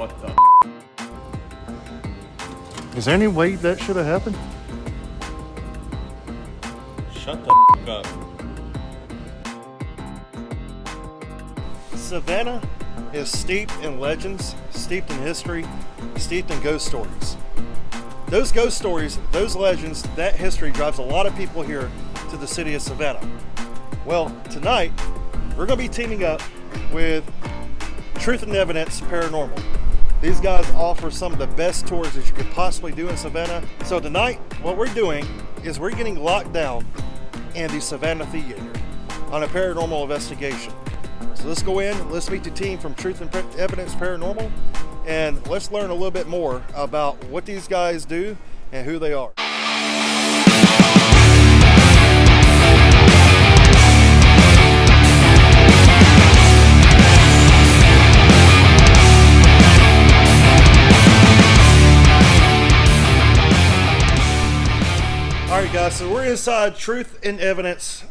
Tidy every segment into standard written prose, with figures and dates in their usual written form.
What the Is there any way that should have happened? Shut the up. Savannah is steeped in legends, steeped in history, steeped in ghost stories. Those ghost stories, those legends, that history drives a lot of people here to the city of Savannah. Well, tonight, we're going to be teaming up with Truth and Evidence Paranormal. These guys offer some of the best tours that you could possibly do in Savannah. So tonight, what we're doing is we're getting locked down in the Savannah Theatre on a paranormal investigation. So let's go in, let's meet the team from Truth and Evidence Paranormal, and let's learn a little bit more about what these guys do and who they are. Alright guys, so we're inside Truth and Evidence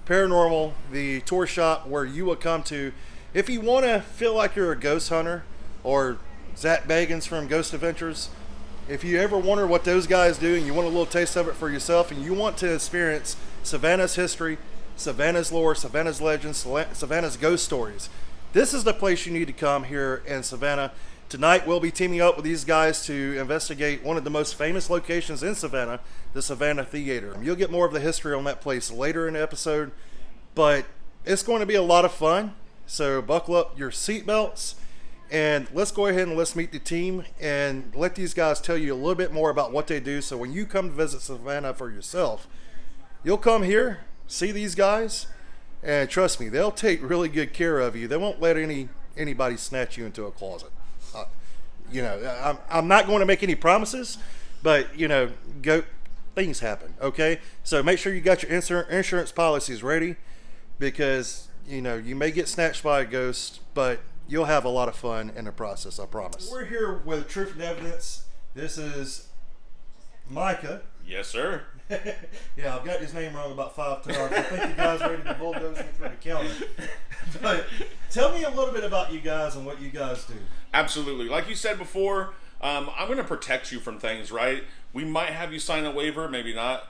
Paranormal, the tour shop where you will come to if you want to feel like you're a ghost hunter, or Zach Bagans from Ghost Adventures. If you ever wonder what those guys do and you want a little taste of it for yourself, and you want to experience Savannah's history, Savannah's lore, Savannah's legends, Savannah's ghost stories, this is the place you need to come here in Savannah. Tonight we'll be teaming up with these guys to investigate one of the most famous locations in Savannah, the Savannah Theatre. You'll get more of the history on that place later in the episode, but it's going to be a lot of fun. So buckle up your seatbelts and let's go ahead and let's meet the team and let these guys tell you a little bit more about what they do. So when you come to visit Savannah for yourself, you'll come here, see these guys, and trust me, they'll take really good care of you. They won't let anybody snatch you into a closet. I'm not going to make any promises, but things happen, okay? So make sure you got your insurance policies ready, because you may get snatched by a ghost, but you'll have a lot of fun in the process, I promise. We're here with Truth and Evidence. This is Micah. Yes, sir. Yeah, I've got his name wrong about 5 times. I think you guys ready to bulldoze me through the counter. But tell me a little bit about you guys and what you guys do. Absolutely. Like you said before, I'm going to protect you from things, right? We might have you sign a waiver, maybe not.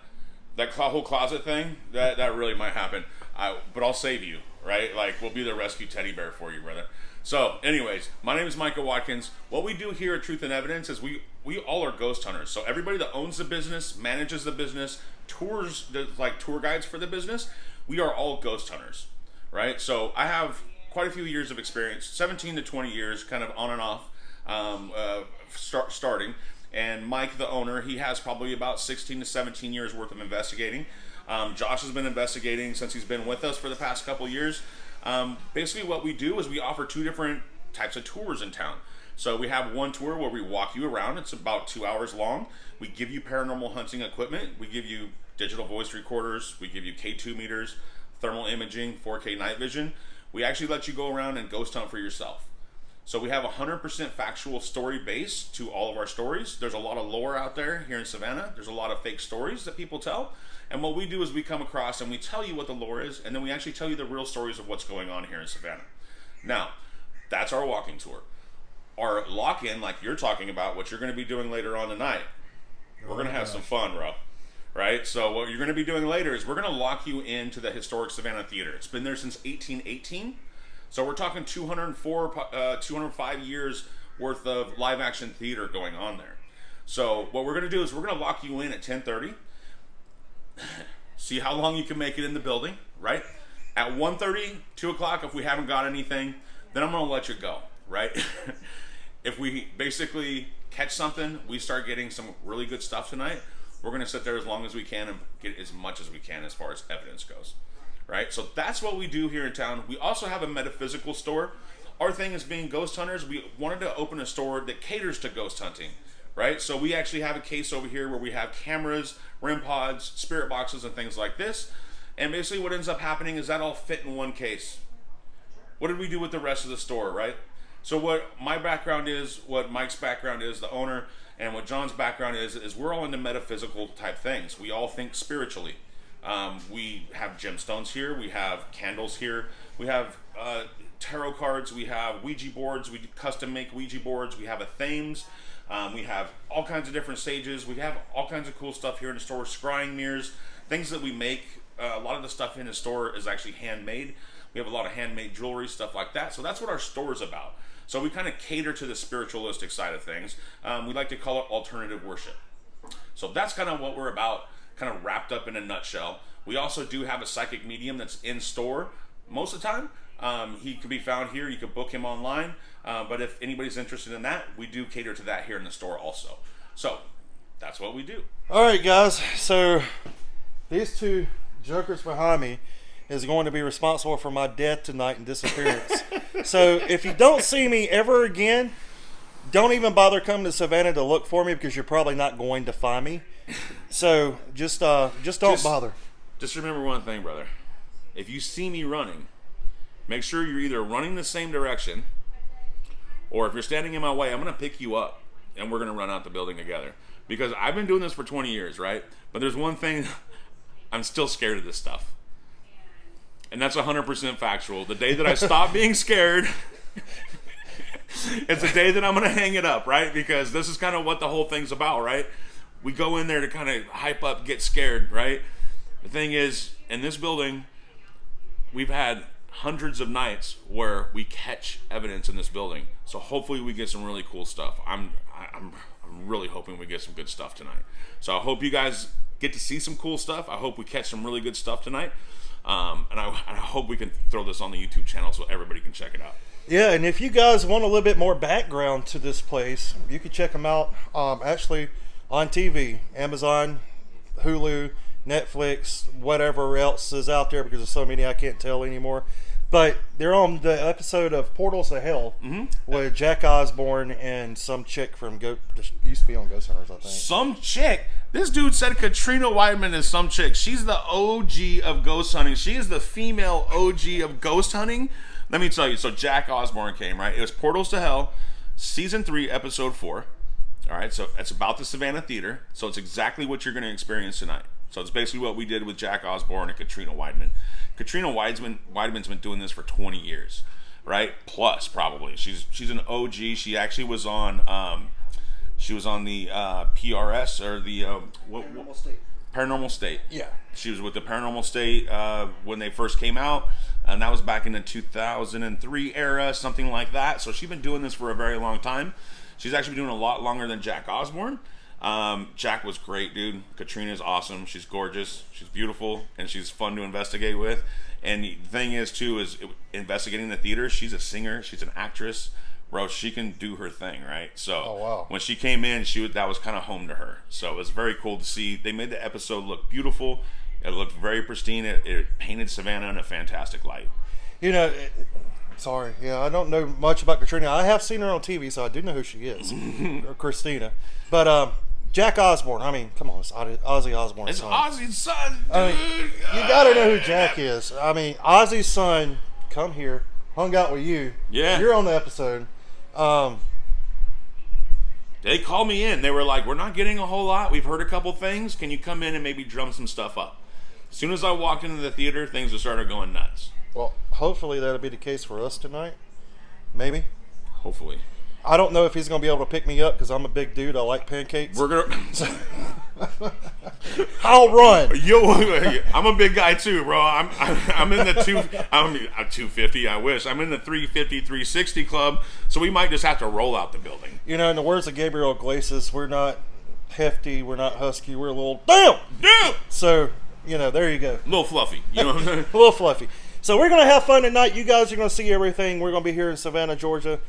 That whole closet thing, that really might happen. But I'll save you, right? Like, we'll be the rescue teddy bear for you, brother. So, anyways, my name is Micah Watkins. What we do here at Truth and Evidence is we all are ghost hunters. So everybody that owns the business, manages the business, tours, like tour guides for the business, we are all ghost hunters, right? So I have quite a few years of experience, 17 to 20 years, kind of on and off, starting. And Mike, the owner, he has probably about 16 to 17 years worth of investigating. Josh has been investigating since he's been with us for the past couple years. Basically what we do is we offer 2 different types of tours in town. So we have one tour where we walk you around. It's about 2 hours long. We give you paranormal hunting equipment. We give you digital voice recorders. We give you K2 meters, thermal imaging, 4K night vision. We actually let you go around and ghost hunt for yourself. So we have 100% factual story base to all of our stories. There's a lot of lore out there here in Savannah. There's a lot of fake stories that people tell. And what we do is we come across and we tell you what the lore is, and then we actually tell you the real stories of what's going on here in Savannah. Now, that's our walking tour. Our lock-in, like you're talking about, what you're going to be doing later on tonight, we're going to have some fun, bro. Right? So what you're going to be doing later is we're going to lock you into the historic Savannah Theatre. It's been there since 1818. So we're talking 205 years worth of live action theater going on there. So what we're going to do is we're going to lock you in at 10:30. See how long you can make it in the building, right? At 1:30, 2 o'clock, if we haven't got anything, then I'm going to let you go, right? If we basically catch something, we start getting some really good stuff tonight, we're going to sit there as long as we can and get as much as we can as far as evidence goes, right? So that's what we do here in town. We also have a metaphysical store. Our thing is being ghost hunters. We wanted to open a store that caters to ghost hunting, right? So we actually have a case over here where we have cameras, REM pods, spirit boxes, and things like this. And basically what ends up happening is that all fit in one case. What did we do with the rest of the store, right? So what my background is, what Mike's background is, the owner, and what John's background is we're all into metaphysical type things. We all think spiritually. We have gemstones here. We have candles here. We have tarot cards, we have Ouija boards, we custom make Ouija boards, we have a themes, we have all kinds of different stages, we have all kinds of cool stuff here in the store, scrying mirrors, things that we make. A lot of the stuff in the store is actually handmade. We have a lot of handmade jewelry, stuff like that. So that's what our store is about. So we kind of cater to the spiritualistic side of things. We like to call it alternative worship. So that's kind of what we're about, kind of wrapped up in a nutshell. We also do have a psychic medium that's in store most of the time. He can be found here. You can book him online. But if anybody's interested in that, we do cater to that here in the store also. So that's what we do. All right, guys. So these two jokers behind me is going to be responsible for my death tonight and disappearance. So if you don't see me ever again, don't even bother coming to Savannah to look for me because you're probably not going to find me. So just don't bother. Just remember one thing, brother. If you see me running, make sure you're either running the same direction, or if you're standing in my way, I'm going to pick you up and we're going to run out the building together. Because I've been doing this for 20 years, right? But there's one thing, I'm still scared of this stuff. And that's 100% factual. The day that I stop being scared, it's the day that I'm going to hang it up, right? Because this is kind of what the whole thing's about, right? We go in there to kind of hype up, get scared, right? The thing is, in this building, we've had hundreds of nights where we catch evidence in this building. So hopefully we get some really cool stuff. I'm really hoping we get some good stuff tonight. So I hope you guys get to see some cool stuff. I hope we catch some really good stuff tonight. And I hope we can throw this on the YouTube channel so everybody can check it out. Yeah, and if you guys want a little bit more background to this place, you can check them out actually on TV, Amazon, Hulu, Netflix, whatever else is out there, because there's so many I can't tell anymore. But they're on the episode of Portals to Hell with Jack Osborne and some chick from used to be on Ghost Hunters, I think. Some chick? This dude said Katrina Weidman is some chick. She's the OG of ghost hunting. She is the female OG of ghost hunting. Let me tell you. So Jack Osborne came, right? It was Portals to Hell, Season 3, Episode 4. All right, so it's about the Savannah Theatre. So it's exactly what you're going to experience tonight. So it's basically what we did with Jack Osborne and Katrina Weidman. Katrina Weidman's been doing this for 20 years, right? Plus, probably. She's an OG. She actually was on the PRS or the Paranormal State. Paranormal State. Yeah. She was with the Paranormal State when they first came out, and that was back in the 2003 era, something like that. So she's been doing this for a very long time. She's actually been doing a lot longer than Jack Osborne. Jack was great, dude. Katrina's awesome. She's gorgeous. She's beautiful, and she's fun to investigate with. And the thing is, too, is investigating the theater. She's a singer. She's an actress. Bro, she can do her thing, right? So when she came in, that was kind of home to her. So it was very cool to see. They made the episode look beautiful. It looked very pristine. It painted Savannah in a fantastic light. You know, sorry. Yeah, I don't know much about Katrina. I have seen her on TV, so I do know who she is. Or Christina. But Jack Osborne, I mean, come on, it's Ozzy Osbourne's son. It's Ozzy's son, dude. I mean, you gotta know who Jack is. I mean, Ozzy's son come here, hung out with you. Yeah. You're on the episode. They called me in. They were like, we're not getting a whole lot. We've heard a couple things. Can you come in and maybe drum some stuff up? As soon as I walked into the theater, things just started going nuts. Well, hopefully that'll be the case for us tonight. Maybe. Hopefully. I don't know if he's going to be able to pick me up because I'm a big dude. I like pancakes. We're going to... I'll run. I'm a big guy too, bro. I'm in the 250, I wish. I'm in the 350, 360 club, so we might just have to roll out the building. You know, in the words of Gabriel Iglesias, we're not hefty, we're not husky, we're a little... Damn! So, you know, there you go. A little fluffy. You know what I'm saying? A little fluffy. So we're going to have fun tonight. You guys are going to see everything. We're going to be here in Savannah, Georgia.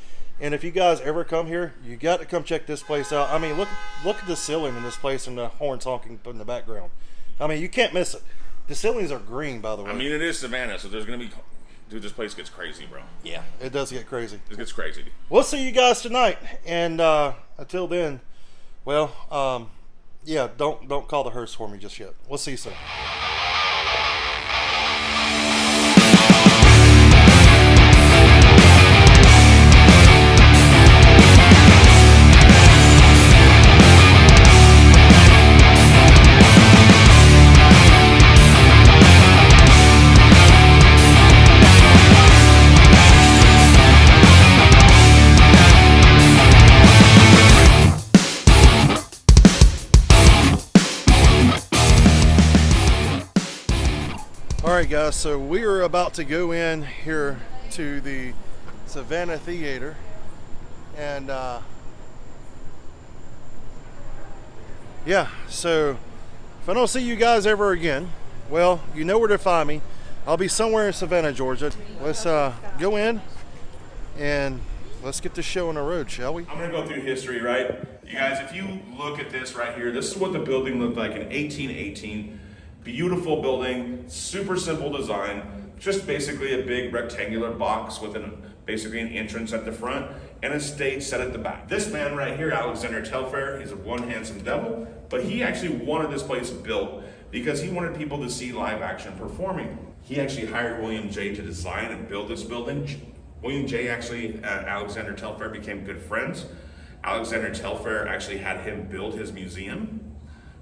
And if you guys ever come here, you got to come check this place out. I mean, look at the ceiling in this place and the horns honking in the background. I mean, you can't miss it. The ceilings are green, by the way. I mean, it is Savannah, so there's going to be... Dude, this place gets crazy, bro. Yeah, it does get crazy. It gets crazy. We'll see you guys tonight. And until then, well, yeah, don't call the hearse for me just yet. We'll see you soon. right, guys, so we are about to go in here to the Savannah Theatre, and yeah, so if I don't see you guys ever again, well, you know where to find me. I'll be somewhere in Savannah, Georgia. Let's go in and let's get this show on the road, shall we? I'm gonna go through history, right? You guys, if you look at this right here, this is what the building looked like in 1818. Beautiful building, super simple design, just basically a big rectangular box with basically an entrance at the front and a stage set at the back. This man right here, Alexander Telfair, he's a one handsome devil, but he actually wanted this place built because he wanted people to see live action performing. He actually hired William J. to design and build this building. William J. actually and Alexander Telfair became good friends. Alexander Telfair actually had him build his museum.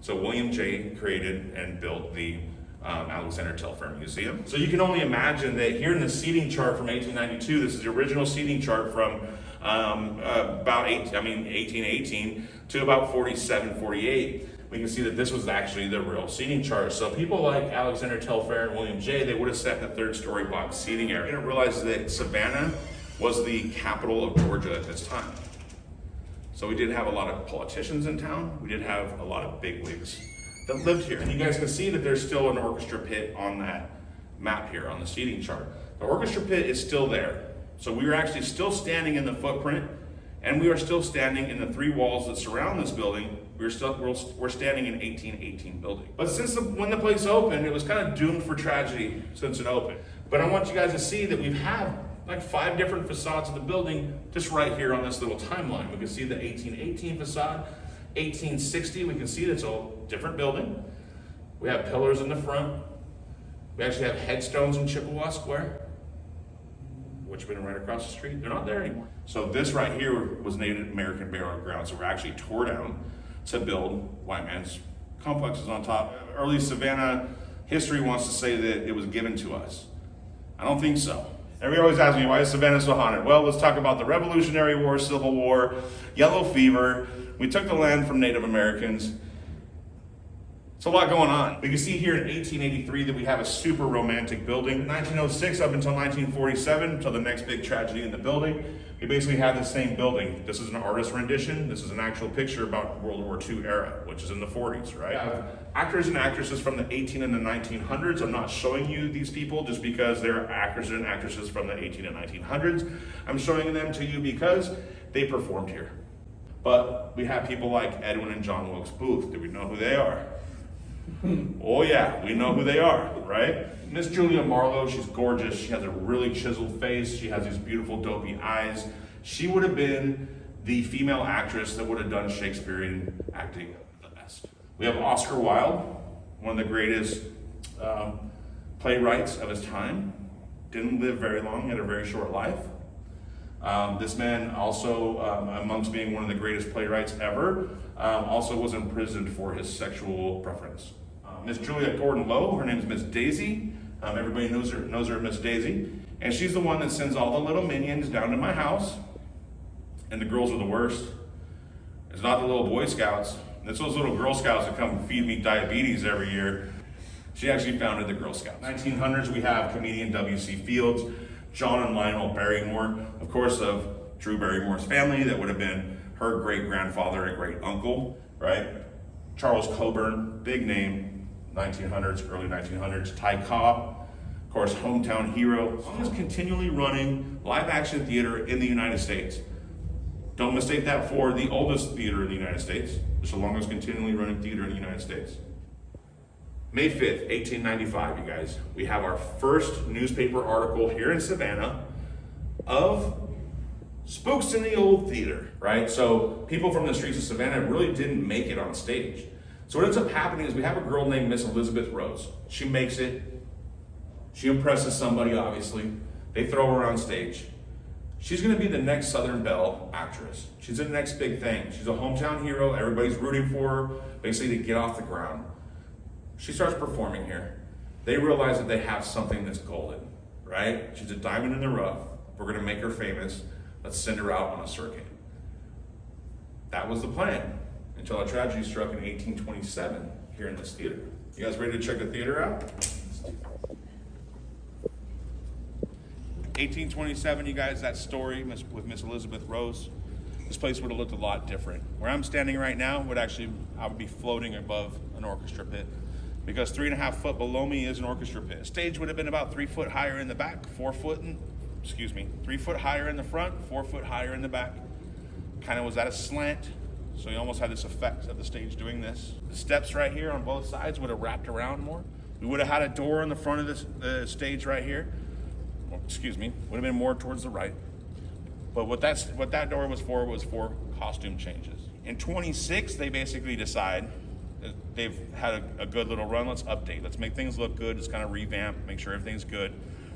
So William J. created and built the Alexander Telfair Museum. So you can only imagine that here in the seating chart from 1892, this is the original seating chart from about 1818 to about 47, 48. We can see that this was actually the real seating chart. So people like Alexander Telfair and William J., they would have sat in the third story box seating area. You didn't realize that Savannah was the capital of Georgia at this time. So we did have a lot of politicians in town. We did have a lot of bigwigs that lived here. And you guys can see that there's still an orchestra pit on that map here on the seating chart. The orchestra pit is still there. So we are actually still standing in the footprint, and we are still standing in the three walls that surround this building. We're standing in 1818 building. But when the place opened, it was kind of doomed for tragedy since it opened. But I want you guys to see that we've had like 5 different facades of the building just right here on this little timeline. We can see the 1818 facade, 1860, we can see that's a different building. We have pillars in the front. We actually have headstones in Chippewa Square, which have been right across the street. They're not there anymore. So this right here was Native American burial ground. So we're actually tore down to build white man's complexes on top. Early Savannah history wants to say that it was given to us. I don't think so. Everybody always asks me, why is Savannah so haunted? Well, let's talk about the Revolutionary War, Civil War, Yellow Fever. We took the land from Native Americans. It's a lot going on. We can see here in 1883 that we have a super romantic building. 1906 up until 1947, until the next big tragedy in the building, we basically had the same building. This is an artist rendition. This is an actual picture about World War II era, which is in the 40s, right? Actors and actresses from the 18 and the 1900s. I'm not showing you these people just because they're actors and actresses from the 18 and 1900s. I'm showing them to you because they performed here. But we have people like Edwin and John Wilkes Booth. Do we know who they are? Oh yeah, we know who they are, right? Miss Julia Marlowe, she's gorgeous. She has a really chiseled face. She has these beautiful dopey eyes. She would have been the female actress that would have done Shakespearean acting the best. We have Oscar Wilde, one of the greatest playwrights of his time. Didn't live very long, he had a very short life. This man also, amongst being one of the greatest playwrights ever, also was imprisoned for his sexual preference. Miss Juliet Gordon-Low, her name is Miss Daisy. Everybody knows her as Miss Daisy. And she's the one that sends all the little minions down to my house. And the girls are the worst. It's not the little Boy Scouts. It's those little Girl Scouts that come feed me diabetes every year. She actually founded the Girl Scouts. 1900s, we have comedian W.C. Fields, John and Lionel Barrymore, of course, of Drew Barrymore's family. That would have been her great-grandfather and great-uncle, right? Charles Coburn, big name, 1900s, early 1900s. Ty Cobb, of course, hometown hero. He's continually running live-action theater in the United States. Don't mistake that for the oldest theater in the United States. It's the longest continually running theater in the United States. May 5th, 1895, you guys. We have our first newspaper article here in Savannah of spooks in the old theater, right? So people from the streets of Savannah really didn't make it on stage. So what ends up happening is we have a girl named Miss Elizabeth Rose. She makes it. She impresses somebody, obviously. They throw her on stage. She's gonna be the next Southern Belle actress. She's the next big thing. She's a hometown hero. Everybody's rooting for her, basically to get off the ground. She starts performing here. They realize that they have something that's golden, right? She's a diamond in the rough. We're gonna make her famous. Let's send her out on a circuit. That was the plan until a tragedy struck in 1827 here in this theater. You guys ready to check the theater out? 1827, you guys, that story with Miss Elizabeth Rose, this place would have looked a lot different. Where I'm standing right now I would be floating above an orchestra pit, because 3.5 foot below me is an orchestra pit. Stage would have been about 3 foot higher in the back, 3 foot higher in the front, 4 foot higher in the back. Kind of was at a slant, so you almost had this effect of the stage doing this. The steps right here on both sides would have wrapped around more. We would have had a door in the front of the stage right here. Would have been more towards the right. But what that door was for costume changes. In 26, they basically decide that they've had a good little run. Let's update. Let's make things look good. Let's kind of revamp, make sure everything's good.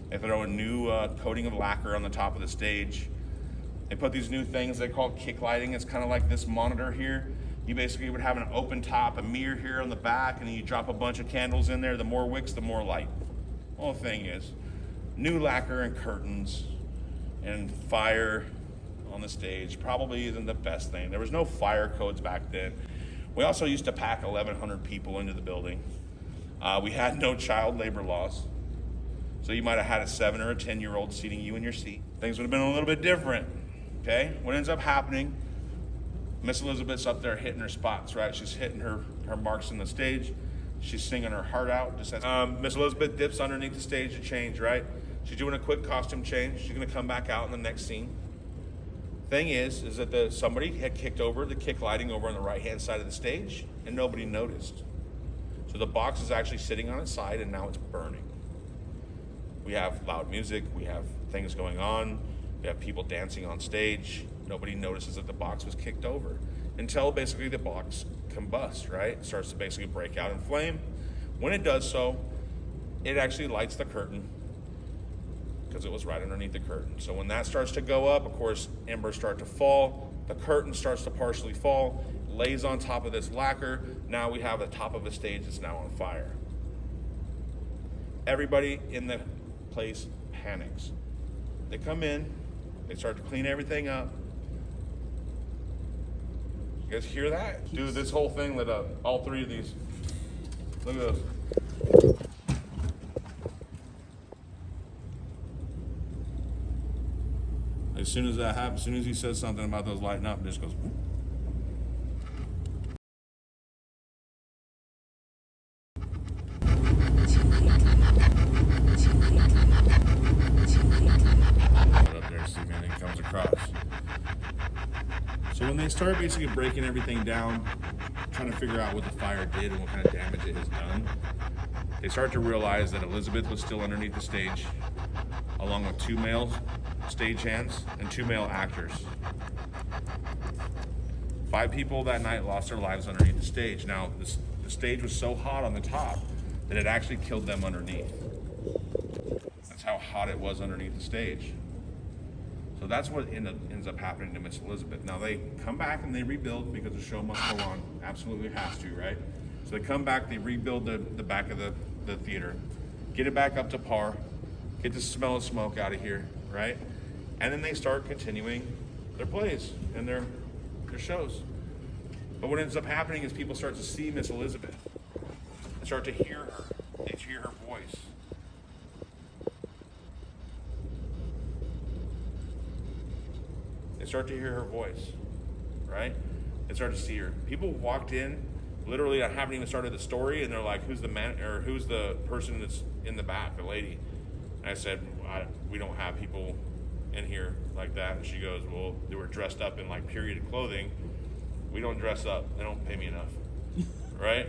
They throw a new coating of lacquer on the top of the stage. They put these new things they call kick lighting. It's kind of like this monitor here. You basically would have an open top, a mirror here on the back, and then you drop a bunch of candles in there. The more wicks, the more light. Well, the thing is, new lacquer and curtains and fire on the stage probably isn't the best thing. There was no fire codes back then. We also used to pack 1,100 people into the building. We had no child labor laws. So you might have had a 7 or a 10-year-old seating you in your seat. Things would have been a little bit different, okay? What ends up happening, Miss Elizabeth's up there hitting her spots, right? She's hitting her marks in the stage. She's singing her heart out. Just as Miss Elizabeth dips underneath the stage to change, right? She's doing a quick costume change. She's gonna come back out in the next scene. Thing is that somebody had kicked over the kick lighting over on the right-hand side of the stage, and nobody noticed. So the box is actually sitting on its side, and now it's burning. We have loud music, we have things going on, we have people dancing on stage. Nobody notices that the box was kicked over until basically the box combusts, right? It starts to basically break out in flame. When it does so, it actually lights the curtain because it was right underneath the curtain. So when that starts to go up, of course, embers start to fall, the curtain starts to partially fall, lays on top of this lacquer. Now we have the top of the stage that's now on fire. Everybody in the place panics. They come in, they start to clean everything up. You guys hear that? Dude, this whole thing lit up. All three of these. Look at those. As soon as that happens, as soon as he says something about those lighting up, it just goes. Whoop. Up there, see if anything comes across. So when they start basically breaking everything down, trying to figure out what the fire did and what kind of damage it has done, they start to realize that Elizabeth was still underneath the stage, along with 2 male stagehands and 2 male actors. 5 people that night lost their lives underneath the stage. Now, the stage was so hot on the top that it actually killed them underneath. That's how hot it was underneath the stage. So that's what ends up happening to Miss Elizabeth. Now they come back and they rebuild because the show must go on. Absolutely has to, right? So they come back, they rebuild the back of the theater, get it back up to par, get the smell of smoke out of here, right? And then they start continuing their plays and their shows. But what ends up happening is people start to see Miss Elizabeth and start to hear her. They hear her voice. They start to hear her voice, right? They start to see her. People walked in, literally I haven't even started the story, and they're like, who's the person that's in the back, the lady? And I said, we don't have people in here like that. And she goes, well, they were dressed up in like period clothing. We don't dress up. They don't pay me enough, right?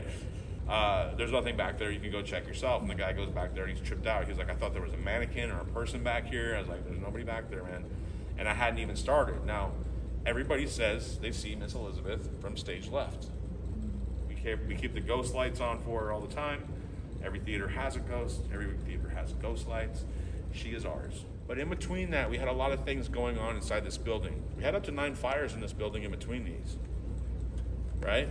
There's nothing back there. You can go check yourself. And the guy goes back there and he's tripped out. He's like, I thought there was a mannequin or a person back here. I was like, there's nobody back there, man. And I hadn't even started. Now, everybody says they see Miss Elizabeth from stage left. We keep the ghost lights on for her all the time. Every theater has a ghost. Every theater has ghost lights. She is ours. But in between that, we had a lot of things going on inside this building. We had up to 9 fires in this building in between these, right?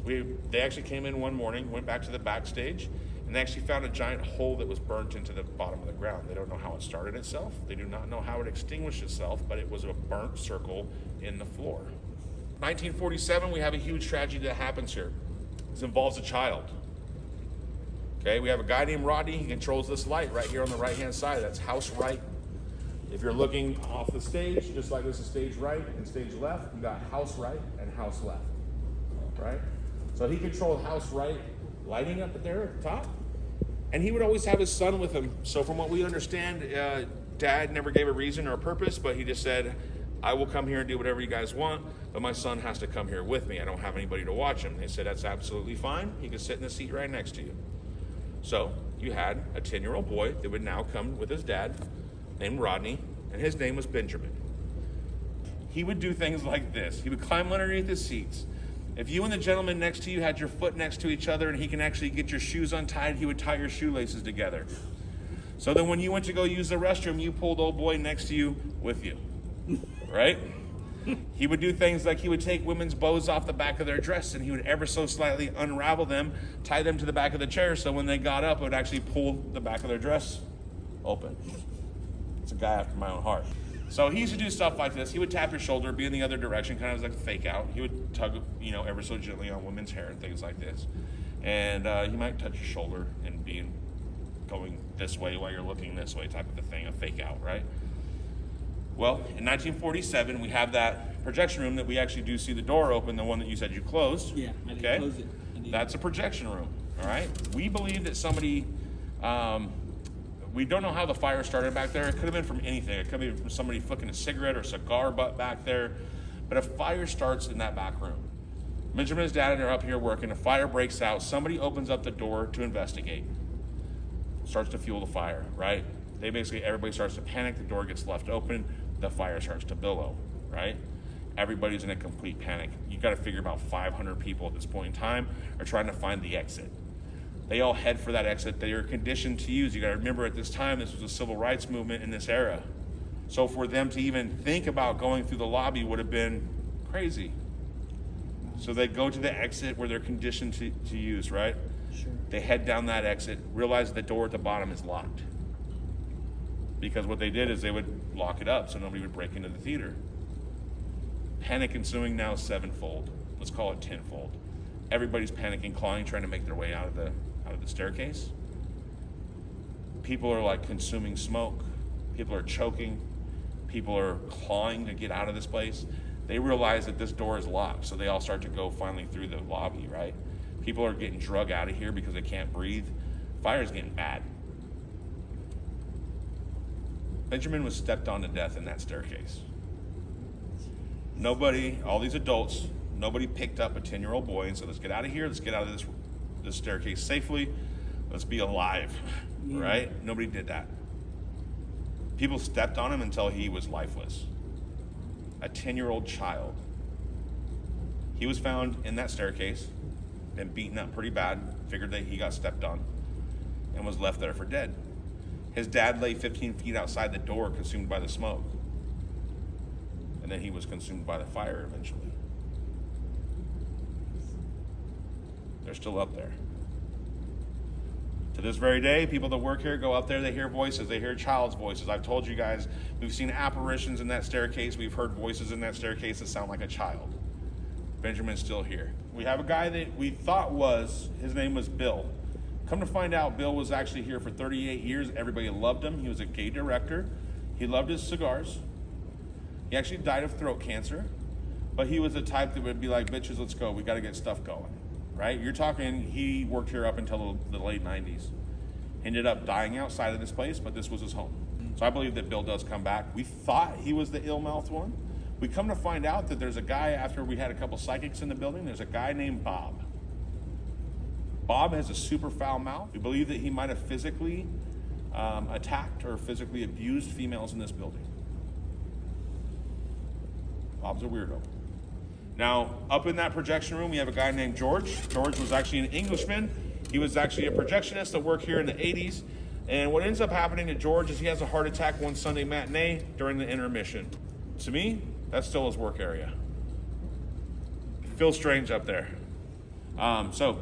They actually came in one morning, went back to the backstage, and they actually found a giant hole that was burnt into the bottom of the ground. They don't know how it started itself. They do not know how it extinguished itself, but it was a burnt circle in the floor. 1947, we have a huge tragedy that happens here. This involves a child. Okay, we have a guy named Rodney. He controls this light right here on the right-hand side. That's house right. If you're looking off the stage, just like this is stage right and stage left, you got house right and house left, right? So he controlled house right, lighting up there at the top, and he would always have his son with him. So from what we understand, Dad never gave a reason or a purpose, but he just said, I will come here and do whatever you guys want, but my son has to come here with me. I don't have anybody to watch him. They said, that's absolutely fine. He can sit in the seat right next to you. So you had a 10-year-old boy that would now come with his dad, named Rodney, and his name was Benjamin. He would do things like this. He would climb underneath the seats. If you and the gentleman next to you had your foot next to each other and he can actually get your shoes untied, he would tie your shoelaces together. So then when you went to go use the restroom, you pulled old boy next to you with you, right? He would do things like he would take women's bows off the back of their dress and he would ever so slightly unravel them, tie them to the back of the chair, so when they got up, it would actually pull the back of their dress open. It's a guy after my own heart. So he used to do stuff like this. He would tap your shoulder, be in the other direction, kind of like a fake out. He would tug, ever so gently on women's hair and things like this. And he might touch your shoulder and be going this way while you're looking this way, type of a thing, a fake out, right? Well, in 1947, we have that projection room that we actually do see the door open, the one that you said you closed. Yeah, I didn't okay? close it. That's a projection room, all right? We believe that somebody, we don't know how the fire started back there. It could have been from anything. It could have been from somebody flicking a cigarette or cigar butt back there. But a fire starts in that back room. Benjamin and his dad are up here working. A fire breaks out. Somebody opens up the door to investigate. Starts to fuel the fire, right? Everybody starts to panic. The door gets left open. The fire starts to billow, right? Everybody's in a complete panic. You got to figure about 500 people at this point in time are trying to find the exit. They all head for that exit they are conditioned to use. You got to remember at this time, this was a civil rights movement in this era. So for them to even think about going through the lobby would have been crazy. So they go to the exit where they're conditioned to use, right? Sure. They head down that exit, realize the door at the bottom is locked. Because what they did is they would lock it up so nobody would break into the theater. Panic ensuing now sevenfold. Let's call it tenfold. Everybody's panicking, clawing, trying to make their way out of the staircase. People are like consuming smoke. People are choking. People are clawing to get out of this place. They realize that this door is locked, so they all start to go finally through the lobby, right? People are getting drug out of here because they can't breathe. Fire's getting bad. Benjamin was stepped on to death in that staircase. Nobody, all these adults, nobody picked up a 10-year-old boy and said, let's get out of here, let's get out of this staircase safely, let's be alive, right? Nobody did that. People stepped on him until he was lifeless. A 10-year-old child. He was found in that staircase, been beaten up pretty bad, figured that he got stepped on, and was left there for dead. His dad lay 15 feet outside the door, consumed by the smoke. And then he was consumed by the fire eventually. They're still up there. To this very day, people that work here go up there, they hear voices, they hear child's voices. I've told you guys, we've seen apparitions in that staircase, we've heard voices in that staircase that sound like a child. Benjamin's still here. We have a guy that we thought his name was Bill. Come to find out, Bill was actually here for 38 years. Everybody loved him. He was a gay director. He loved his cigars. He actually died of throat cancer, but he was the type that would be like, bitches, let's go. We got to get stuff going, right? You're talking, he worked here up until the late 90s. Ended up dying outside of this place, but this was his home. So I believe that Bill does come back. We thought he was the ill-mouthed one. We come to find out that there's a guy, after we had a couple psychics in the building, there's a guy named Bob. Bob has a super foul mouth. We believe that he might have physically attacked or physically abused females in this building. Bob's a weirdo. Now, up in that projection room, we have a guy named George. George was actually an Englishman. He was actually a projectionist that worked here in the 80s. And what ends up happening to George is he has a heart attack one Sunday matinee during the intermission. To me, that's still his work area. It feels strange up there. So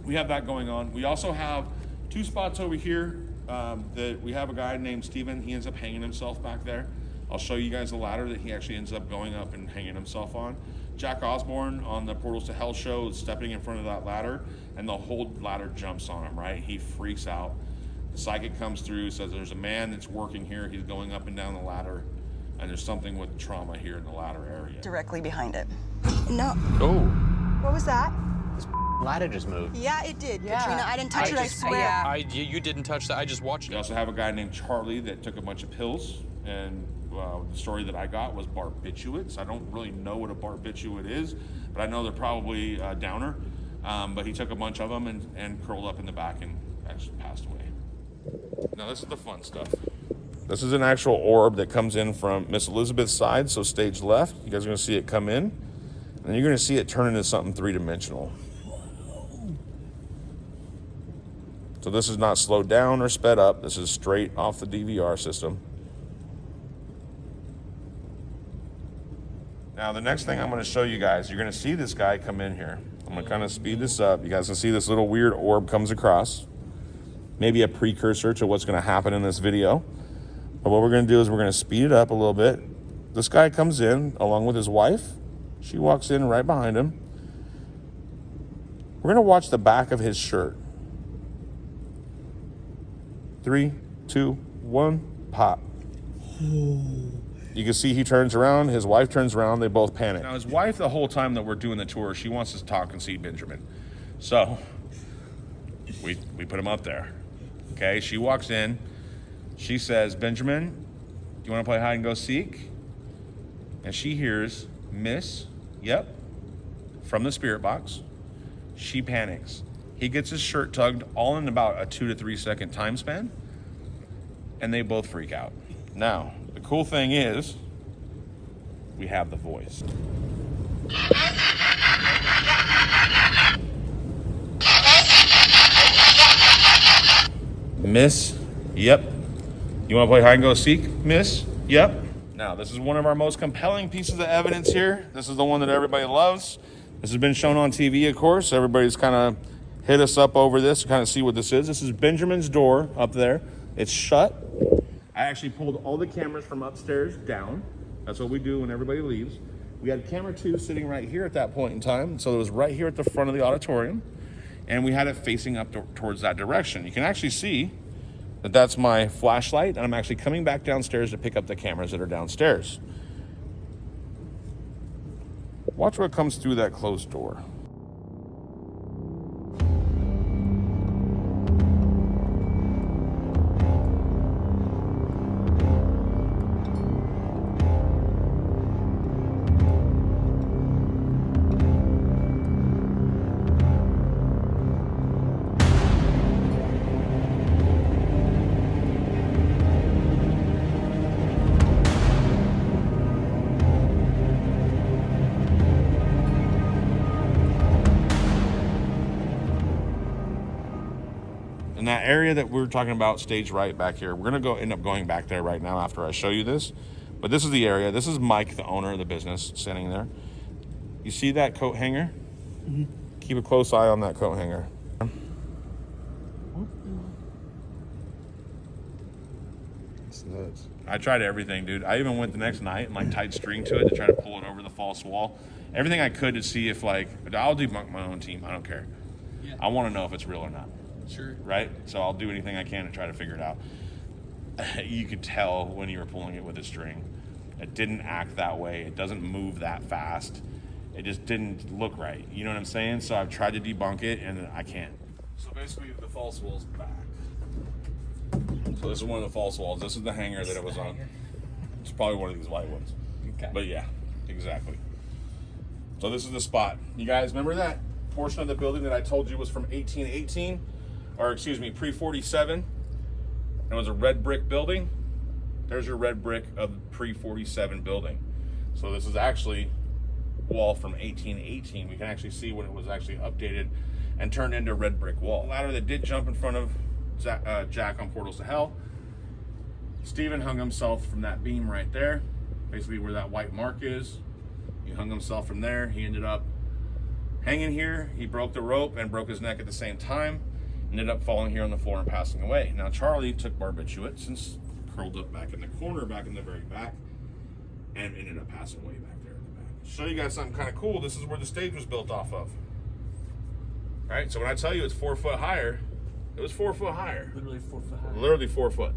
we have that going on. We also have two spots over here that we have a guy named Steven. He ends up hanging himself back there. I'll show you guys the ladder that he actually ends up going up and hanging himself on. Jack Osborne on the Portals to Hell show is stepping in front of that ladder, and the whole ladder jumps on him, right? He freaks out. The psychic comes through, says there's a man that's working here. He's going up and down the ladder, and there's something with trauma here in the ladder area. Directly behind it. No. Oh. What was that? This ladder just moved. Yeah, it did, Katrina. I didn't touch it, I swear. You didn't touch that. I just watched it. We also have a guy named Charlie that took a bunch of pills, and the story that I got was barbiturates. I don't really know what a barbiturate is, but I know they're probably a downer. But he took a bunch of them and curled up in the back and actually passed away. Now this is the fun stuff. This is an actual orb that comes in from Miss Elizabeth's side, so stage left. You guys are going to see it come in, and you're going to see it turn into something three-dimensional. So this is not slowed down or sped up. This is straight off the DVR system. Now the next thing I'm going to show you guys, you're going to see this guy come in here. I'm going to kind of speed this up. You guys can see this little weird orb comes across. Maybe a precursor to what's going to happen in this video. But what we're going to do is we're going to speed it up a little bit. This guy comes in along with his wife. She walks in right behind him. We're going to watch the back of his shirt. 3, 2, 1, pop. You can see he turns around, his wife turns around, they both panic. Now his wife, the whole time that we're doing the tour, she wants us to talk and see Benjamin. So we put him up there. Okay, she walks in, she says, Benjamin, do you want to play hide and go seek? And she hears, Miss, yep, from the spirit box. She panics. He gets his shirt tugged all in about a 2 to 3 second time span, and they both freak out. Now, the cool thing is, we have the voice. Miss, yep. You want to play hide and go seek, Miss? Yep. Now, this is one of our most compelling pieces of evidence here. This is the one that everybody loves. This has been shown on TV, of course. Everybody's kind of hit us up over this to kind of see what this is. This is Benjamin's door up there. It's shut. I actually pulled all the cameras from upstairs down. That's what we do when everybody leaves. We had camera 2 sitting right here at that point in time. So it was right here at the front of the auditorium. And we had it facing up towards that direction. You can actually see that that's my flashlight. And I'm actually coming back downstairs to pick up the cameras that are downstairs. Watch what comes through that closed door. In that area that we were talking about, stage right back here, we're going to end up going back there right now after I show you this. But this is the area. This is Mike, the owner of the business, standing there. You see that coat hanger? Mm-hmm. Keep a close eye on that coat hanger. It's nuts. I tried everything, dude. I even went the next night and like tied string to it to try to pull it over the false wall. Everything I could to see if I'll debunk my own team. I don't care. Yeah. I want to know if it's real or not. Sure. Right? So I'll do anything I can to try to figure it out. You could tell when you were pulling it with a string. It didn't act that way. It doesn't move that fast. It just didn't look right. You know what I'm saying? So I've tried to debunk it, and I can't. So basically, the false wall's back. So this is one of the false walls. This is the hanger that it was on. It's probably one of these white ones. Okay. But yeah, exactly. So this is the spot. You guys remember that portion of the building that I told you was from 1818? Or excuse me, pre-47? It was a red brick building. There's your red brick of pre-47 building. So this is actually wall from 1818. We can actually see when it was actually updated and turned into a red brick wall. The ladder that did jump in front of Jack on Portals to Hell. Steven hung himself from that beam right there, basically where that white mark is. He hung himself from there. He ended up hanging here. He broke the rope and broke his neck at the same time. Ended up falling here on the floor and passing away. Now Charlie took barbiturates and curled up back in the corner, back in the very back, and ended up passing away back there in the back. Show you guys something kind of cool. This is where the stage was built off of. All right, so when I tell you it's 4 foot higher, It was 4 foot higher. Literally 4 foot high. Literally 4 foot.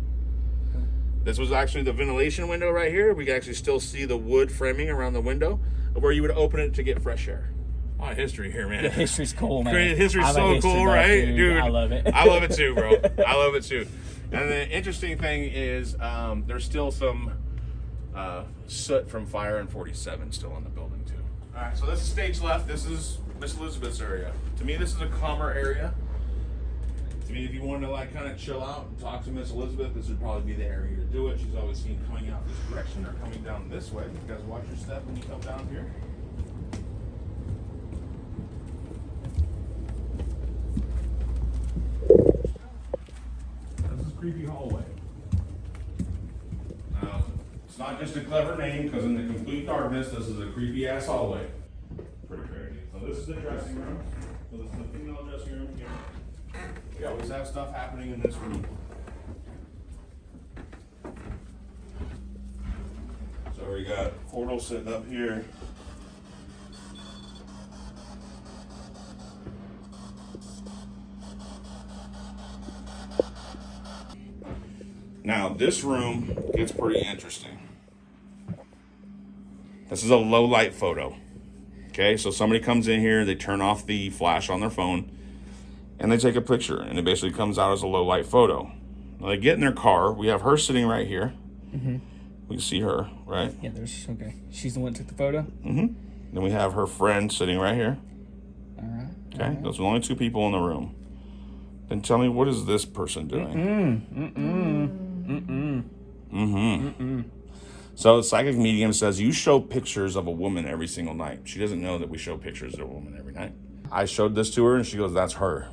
This was actually the ventilation window right here. We can actually still see the wood framing around the window of where you would open it to get fresh air. A lot of history here, man. The history's cool, man. History's I'm a so history cool, buff, right? Dude, I love it. I love it too, bro. I love it too. And the interesting thing is there's still some soot from fire in 47 still in the building too. All right, so this is stage left. This is Miss Elizabeth's area. To me, this is a calmer area. To me, if you wanted to like kind of chill out and talk to Miss Elizabeth, this would probably be the area to do it. She's always seen coming out this direction or coming down this way. You guys watch your step when you come down here. This is creepy hallway. Now, it's not just a clever name, because in the complete darkness, this is a creepy ass hallway. Pretty crazy. So this is the dressing room. So this is the female dressing room here. We always have stuff happening in this room. So we got portal sitting up here. Now this room gets pretty interesting. This is a low light photo. Okay, so somebody comes in here, they turn off the flash on their phone, and they take a picture, and it basically comes out as a low light photo. Now they get in their car. We have her sitting right here. Mm-hmm. We can see her, right? Yeah, okay. She's the one that took the photo? Mm-hmm. Then we have her friend sitting right here. All right. Okay, all right. those are the only two people in the room. Then tell me, what is this person doing? So the psychic medium says you show pictures of a woman every single night. She doesn't know that we show pictures of a woman every night. I showed this to her, and she goes, "That's her."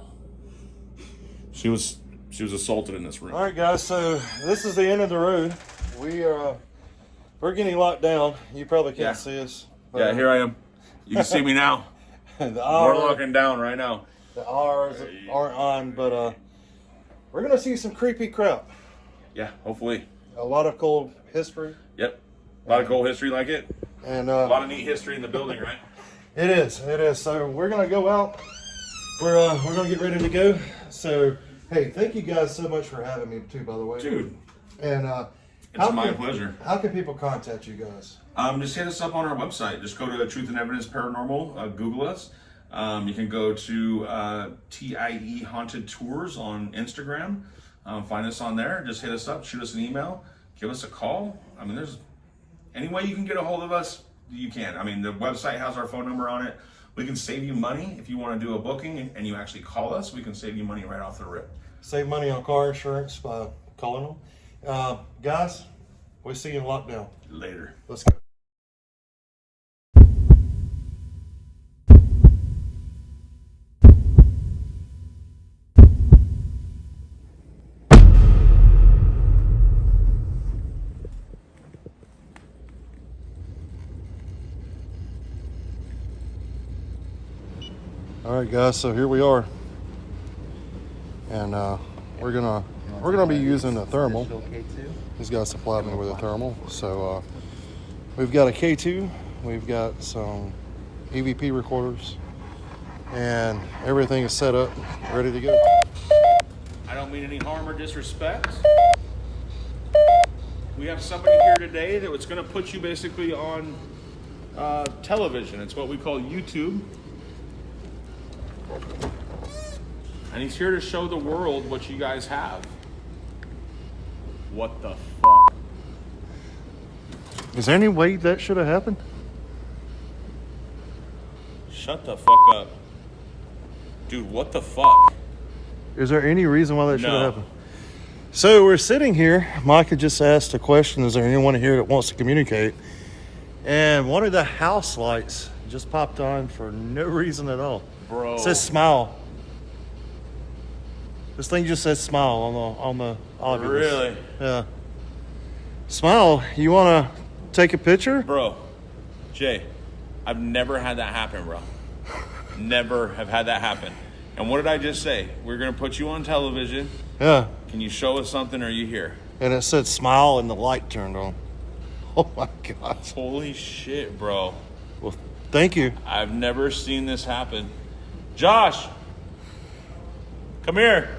She was assaulted in this room. All right, guys. So this is the end of the road. We're getting locked down. You probably can't see us. Yeah, here I am. You can see me now. We're locking down right now. The R's aren't on, but we're gonna see some creepy crap. Yeah, hopefully. A lot of cool history. Yep. A lot of cool history like it. And a lot of neat history in the building, right? It is. So we're gonna go out. We're gonna get ready to go. So hey, thank you guys so much for having me too, by the way. Dude. And it's my pleasure. How can people contact you guys? Just hit us up on our website. Just go to Truth and Evidence Paranormal. Google us. You can go to TIE Haunted Tours on Instagram. Find us on there. Just hit us up. Shoot us an email. Give us a call. I mean, there's any way you can get a hold of us, you can. I mean, the website has our phone number on it. We can save you money if you want to do a booking and you actually call us. We can save you money right off the rip. Save money on car insurance by calling them. Guys, we'll see you in lockdown. Later. Let's go. All right, guys. So here we are, and we're gonna be using a thermal. These guys supplied me with a thermal. So we've got a K2, we've got some EVP recorders, and everything is set up, ready to go. I don't mean any harm or disrespect. We have somebody here today that was going to put you basically on television. It's what we call YouTube. And he's here to show the world what you guys have. What the fuck? Is there any way that should have happened? Shut the fuck up. Dude, what the fuck? Is there any reason why that should No. have happened? So we're sitting here. Mike had just asked a question. Is there anyone here that wants to communicate? And one of the house lights just popped on for no reason at all. Bro. It says smile. This thing just says smile on the Oculus. Really? Yeah. Smile. You want to take a picture? Bro, Jay, I've never had that happen, bro. Never have had that happen. And what did I just say? We're going to put you on television. Yeah. Can you show us something? Or are you here? And it said smile and the light turned on. Oh my gosh. Holy shit, bro. Well, thank you. I've never seen this happen. Josh, come here.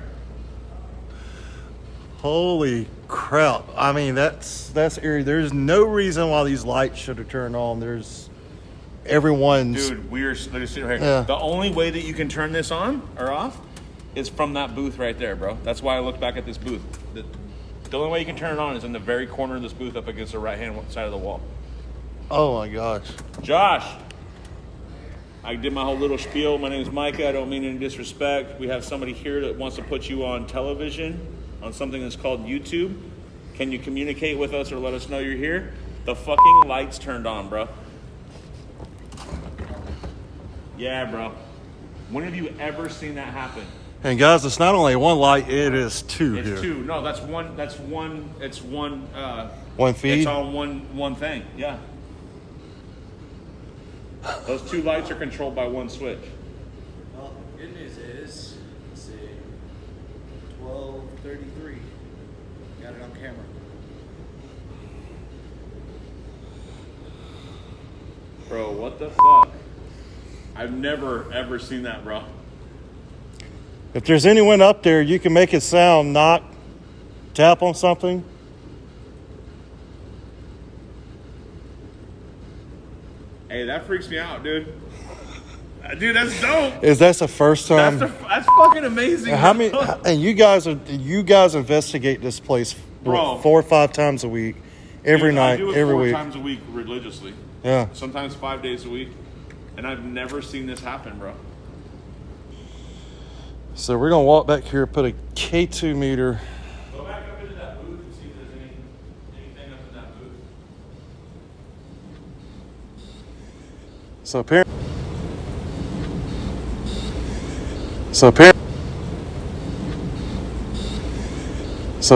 Holy crap. I mean, that's eerie. There's no reason why these lights should have turned on. There's everyone's... Dude, we're sitting right here. Yeah. The only way that you can turn this on or off is from that booth right there, bro. That's why I looked back at this booth. The only way you can turn it on is in the very corner of this booth up against the right-hand side of the wall. Oh, my gosh. Josh, I did my whole little spiel. My name is Micah. I don't mean any disrespect. We have somebody here that wants to put you on television on something that's called YouTube. Can you communicate with us or let us know you're here? The fucking lights turned on, bro. Yeah, bro. When have you ever seen that happen? And guys, it's not only one light, it is two It's here. two. No, that's one. It's one. One feed? It's on one thing. Yeah. Those two lights are controlled by one switch. Well, the good news is, let's see, 12:33. Got it on camera. Bro, what the fuck? I've never ever seen that, bro. If there's anyone up there, you can make it sound, knock, tap on something. Hey, that freaks me out, dude. Dude, that's dope. Is that the first time? That's fucking amazing. How bro. many? And you guys investigate this place, Bro. 4 or 5 times a week, every Dude, night, I do it every 4 week. times a week religiously. Yeah. Sometimes 5 days a week, and I've never seen this happen, bro. So we're gonna walk back here, put a K2 meter. Go back up into that booth and see if there's anything up in that booth. So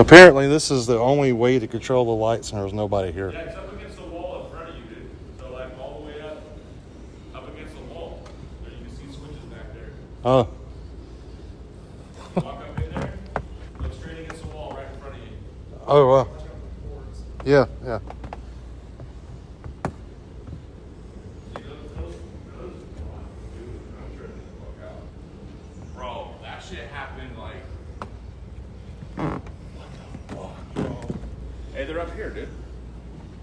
apparently this is the only way to control the lights, and there's nobody here. Yeah, it's up against the wall in front of you, dude. So like all the way up against the wall. There you can see switches back there. Oh, Walk up in there, look straight against the wall right in front of you. oh wow. Yeah, yeah. See those? Dude, I'm tripping the fuck out. Bro, that shit happened like. What the fuck, bro? Hey, they're up here, dude.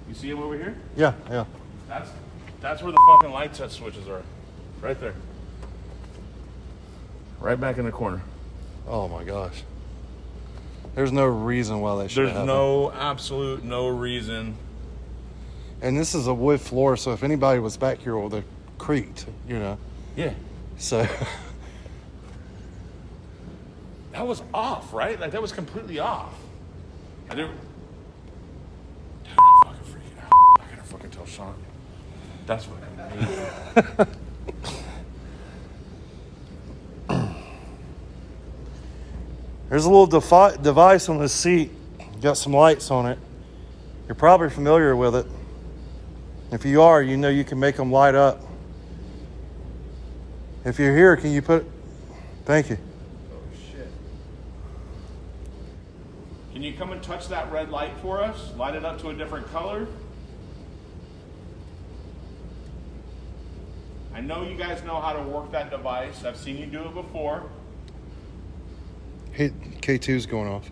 You see them over here? Yeah, yeah. That's where the fucking light set switches are. Right there. Right back in the corner. Oh my gosh. There's no reason why they should There's happen. no reason. And this is a wood floor, so if anybody was back here, well, they creaked, you know. Yeah. So That was off, right? Like, that was completely off. I didn't... Dude, I'm fucking freaking out. I gotta fucking tell Sean. That's what I mean. there's a little device on the seat. Got some lights on it. You're probably familiar with it. If you are, you know you can make them light up. If you're here, can you put... Thank you. Can you come and touch that red light for us? Light it up to a different color. I know you guys know how to work that device. I've seen you do it before. Hey, K2's going off.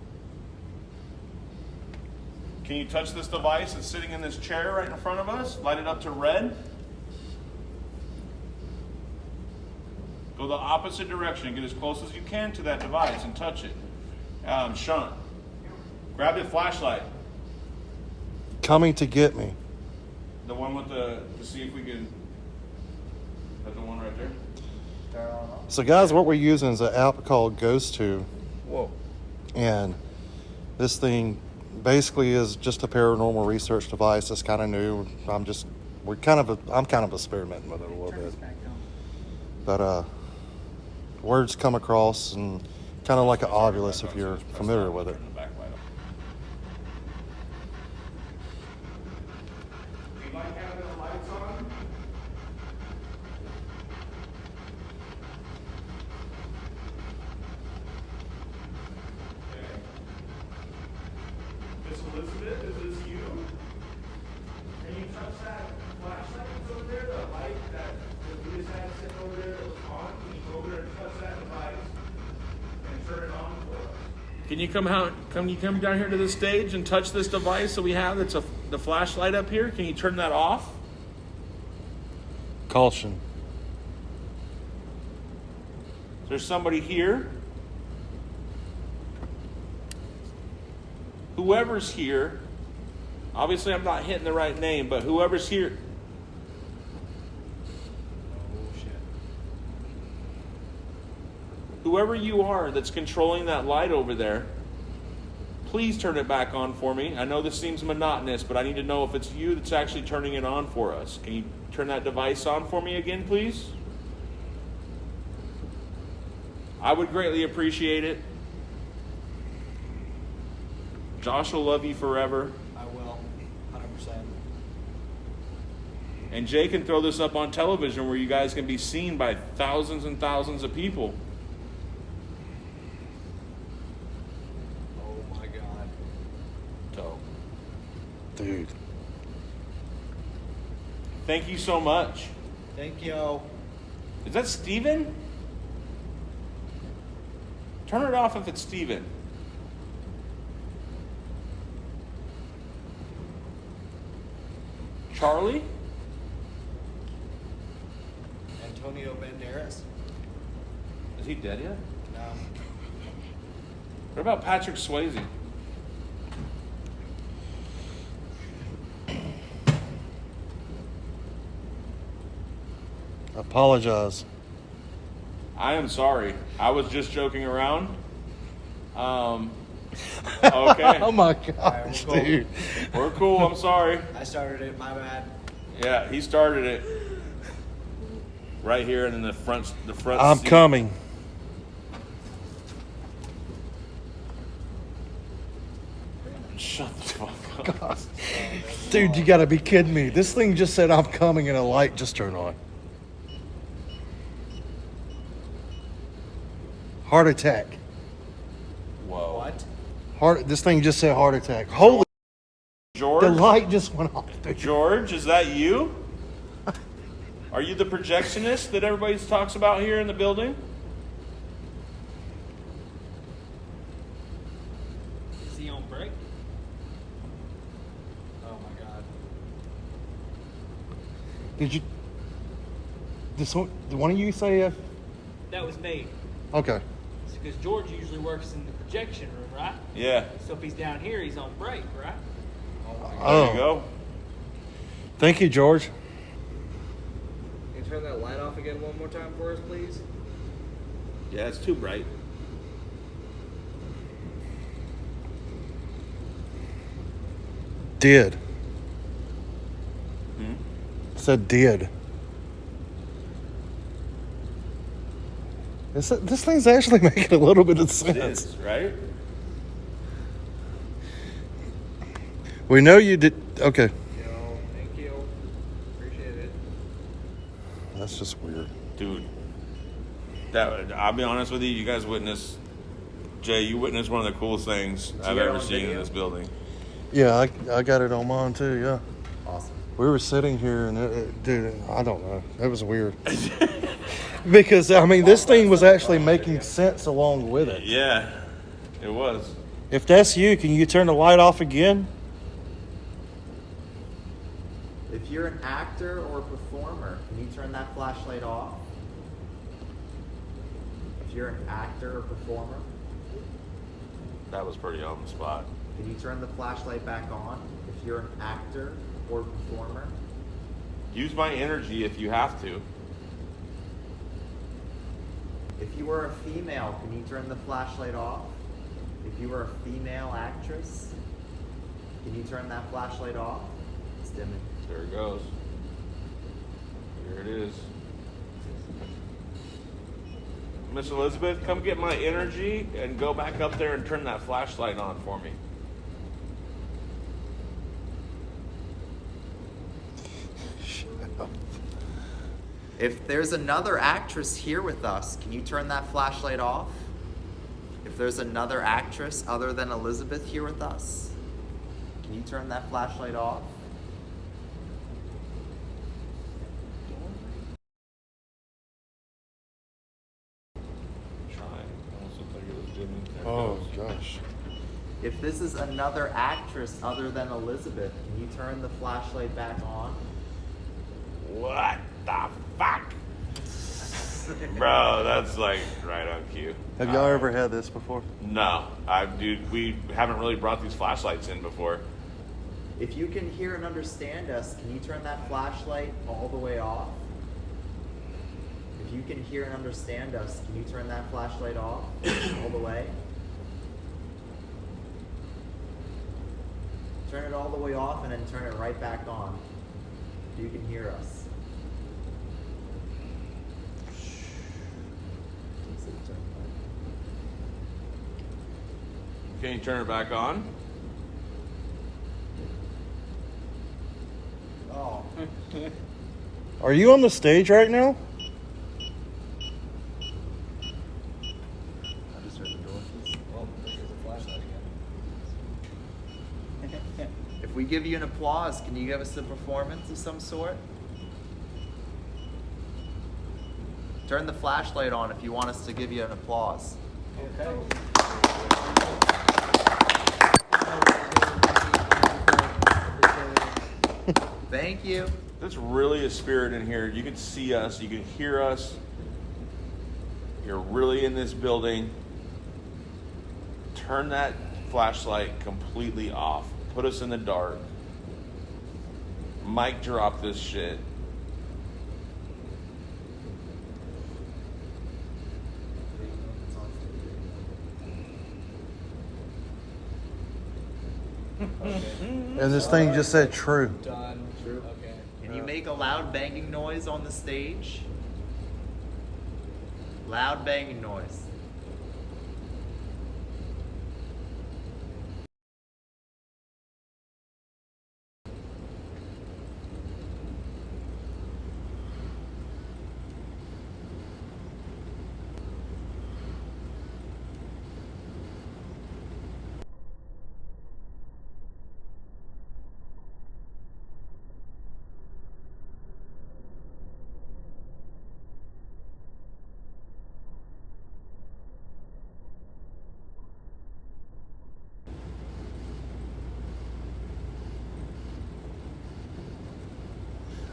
Can you touch this device that's sitting in this chair right in front of us? Light it up to red. Go the opposite direction. Get as close as you can to that device and touch it. Sean, grab the flashlight. Coming to get me. The one with to see if we can... That's the one right there? So guys, what we're using is an app called Ghost2. Whoa. And this thing basically is just a paranormal research device. It's kind of new. I'm kind of experimenting with it a little bit. But words come across and kind of like an ovulus if you're familiar with it. You like having the lights on? Miss Elizabeth, is this you? Can you touch that flashlight that's over there? The light that we just had sitting over there that was on? Can you go over there and touch that device and turn it on for us? Can you come out? Can you come down here to the stage and touch this device that we have? That's the flashlight up here. Can you turn that off? Caution. There's somebody here. Whoever's here, obviously I'm not hitting the right name, but whoever's here. Oh shit. Whoever you are that's controlling that light over there, please turn it back on for me. I know this seems monotonous, but I need to know if it's you that's actually turning it on for us. Can you turn that device on for me again, please? I would greatly appreciate it. Josh will love you forever. I will. 100%. And Jay can throw this up on television where you guys can be seen by thousands and thousands of people. Oh my god. So, Dude. thank you so much. Thank you. Is that Steven? Turn it off if it's Steven. Charlie? Antonio Banderas? Is he dead yet? No. What about Patrick Swayze? Apologize. I am sorry. I was just joking around. Okay. Oh my gosh, Alright, we're cool. dude. We're cool. I'm sorry. I started it, my bad. Yeah, he started it. Right here and in the front I'm seat. coming. Shut the fuck up. Dude, you gotta be kidding me. This thing just said I'm coming and a light just turned on. Heart attack. Whoa. What? This thing just said heart attack. Holy, George? the light just went off. Dude. George, is that you? Are you the projectionist that everybody talks about here in the building? Is he on break? Oh my god. Did you? Did one of you say? That was me. Okay. Because George usually works in the projection room, right? Yeah. So if he's down here, he's on break, right? There you go. Thank you, George. Can you turn that light off again one more time for us, please? Yeah, it's too bright. Did. Said did. This thing's actually making a little bit of It sense. is, right? We know you did. Okay. Yo, thank you. Appreciate it. That's just weird. Dude. I'll be honest with you, you guys witnessed, Jay, you witnessed one of the coolest things I've get it ever on seen in video? this building. Yeah, I got it on mine too. Yeah. Awesome. We were sitting here and dude, I don't know. It was weird. Because I mean, this thing was actually making sense along with it. Yeah, it was. If that's you, can you turn the light off again? If you're an actor or a performer, can you turn that flashlight off? If you're an actor or performer, That was pretty on the spot. can you turn the flashlight back on? If you're an actor or performer, Use my energy if you have to. if you were a female, can you turn the flashlight off? If you were a female actress, can you turn that flashlight off? It's dimming. There it goes. Here it is. Miss Elizabeth, come get my energy and go back up there and turn that flashlight on for me. If there's another actress here with us, can you turn that flashlight off? If there's another actress other than Elizabeth here with us, can you turn that flashlight off? Trying. Almost looked like it was Jimmy. There it Oh goes. gosh. If this is another actress other than Elizabeth, can you turn the flashlight back on? What the fuck? Bro, that's like right on cue. Have y'all ever had this before? No, dude, we haven't really brought these flashlights in before. If you can hear and understand us, can you turn that flashlight all the way off? If you can hear and understand us, can you turn that flashlight off all the way? Turn it all the way off and then turn it right back on. You can hear us. Can you turn it back on? Oh. Are you on the stage right now? I just heard the door. Oh, there's a flashlight again. If we give you an applause, can you give us a performance of some sort? Turn the flashlight on if you want us to give you an applause. Okay. Thank you. There's really a spirit in here. You can see us. You can hear us. You're really in this building. Turn that flashlight completely off. Put us in the dark. Mic drop this shit. And this thing just said true. Done. True. Okay. Can you make a loud banging noise on the stage? Loud banging noise.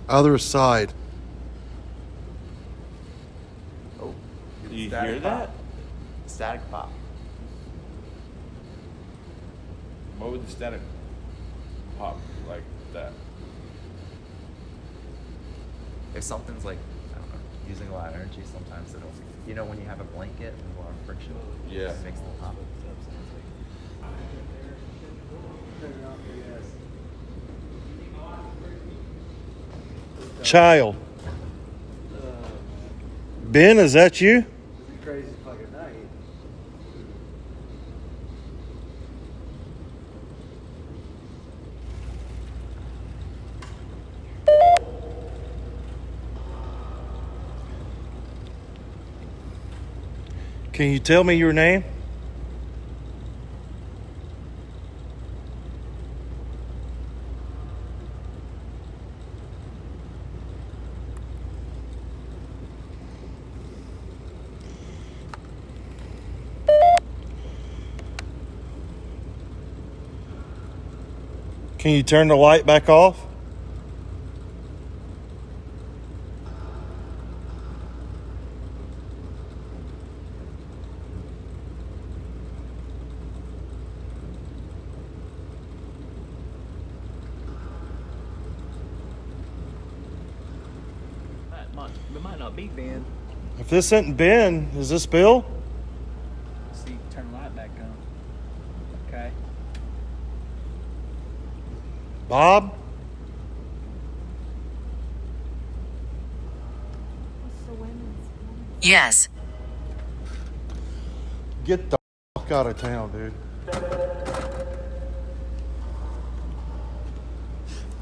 Other side. Oh, Do you static hear pop. that? Static pop. What would the static pop like that? If something's like, I don't know, using a lot of energy, sometimes it'll, you know, when you have a blanket and a lot of friction, Yeah. it makes the pop. Child. Ben, is that you? Crazy fucking night. Can you tell me your name? Can you turn the light back off? It might not be Ben. If this isn't Ben, is this Bill? See, turn the light back on. Okay. Bob? Yes. Get the fuck out of town, dude.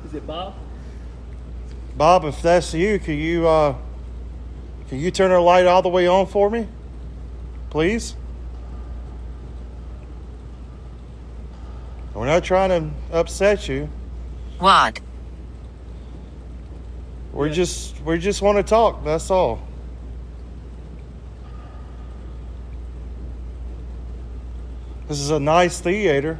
Is it Bob? Bob, if that's you, can you turn the light all the way on for me? Please? We're not trying to upset you. What? We just want to talk, that's all. This is a nice theater.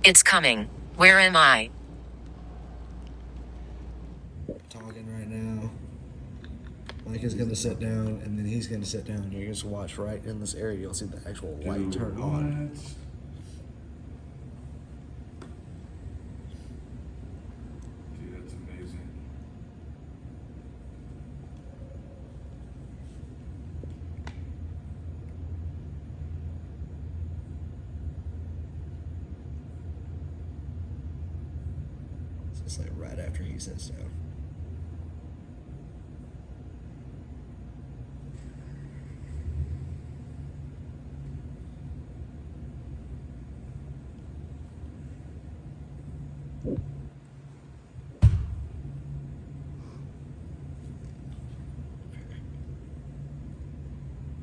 It's coming. Where am I? Talking right now. Mike is going to sit down, and then he's going to sit down. You're just watch right in this area. You'll see the actual light turn on. Dude, that's amazing. So it's like right after he sits down.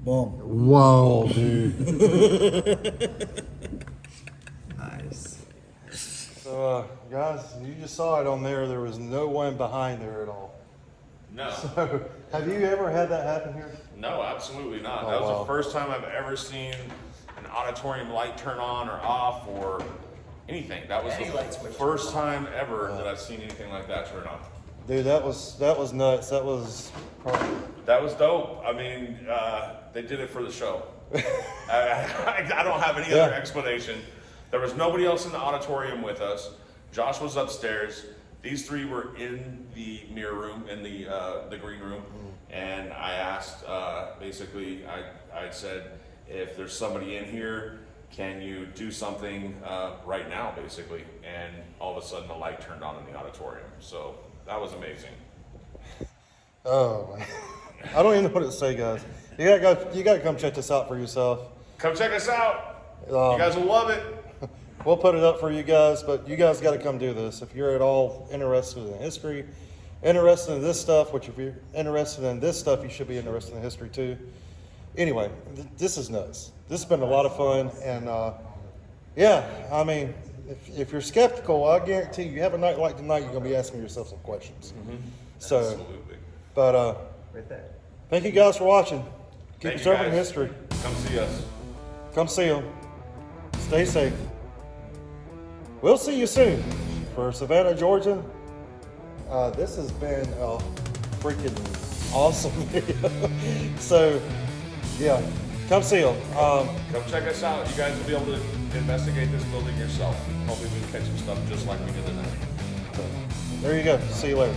Boom. Whoa, dude. Nice. So, guys, you just saw it on there. There was no one behind there at all. No. So, have you ever had that happen here? No, absolutely not. Oh, That was wow. the first time I've ever seen an auditorium light turn on or off or anything. That was the first time ever that I've seen anything like that turn on. Dude, that was nuts. That was That was dope. I mean, they did it for the show. I don't have any other explanation. There was nobody else in the auditorium with us. Josh was upstairs. These three were in the mirror room, in the green room, and I asked, basically, I said, if there's somebody in here, can you do something right now, basically? And all of a sudden, the light turned on in the auditorium. So that was amazing. Oh, man. I don't even know what to say, guys. You gotta come check this out for yourself. Come check us out. You guys will love it. We'll put it up for you guys, but you guys got to come do this. If you're at all interested in history, interested in this stuff, which if you're interested in this stuff, you should be interested in history too. Anyway, this is nuts. This has been a lot of fun, and yeah, I mean, if you're skeptical, I guarantee you have a night like tonight, you're gonna be asking yourself some questions. So, Absolutely. but Right there. thank you guys for watching. Keep Thank you, preserving guys. history. Come see us. Come see them. Stay safe. We'll see you soon. For Savannah, Georgia, this has been a freaking awesome video. So, yeah, come see them. Come check us out. You guys will be able to investigate this building yourself. Hopefully we can catch some stuff just like we did tonight. There you go. See you later.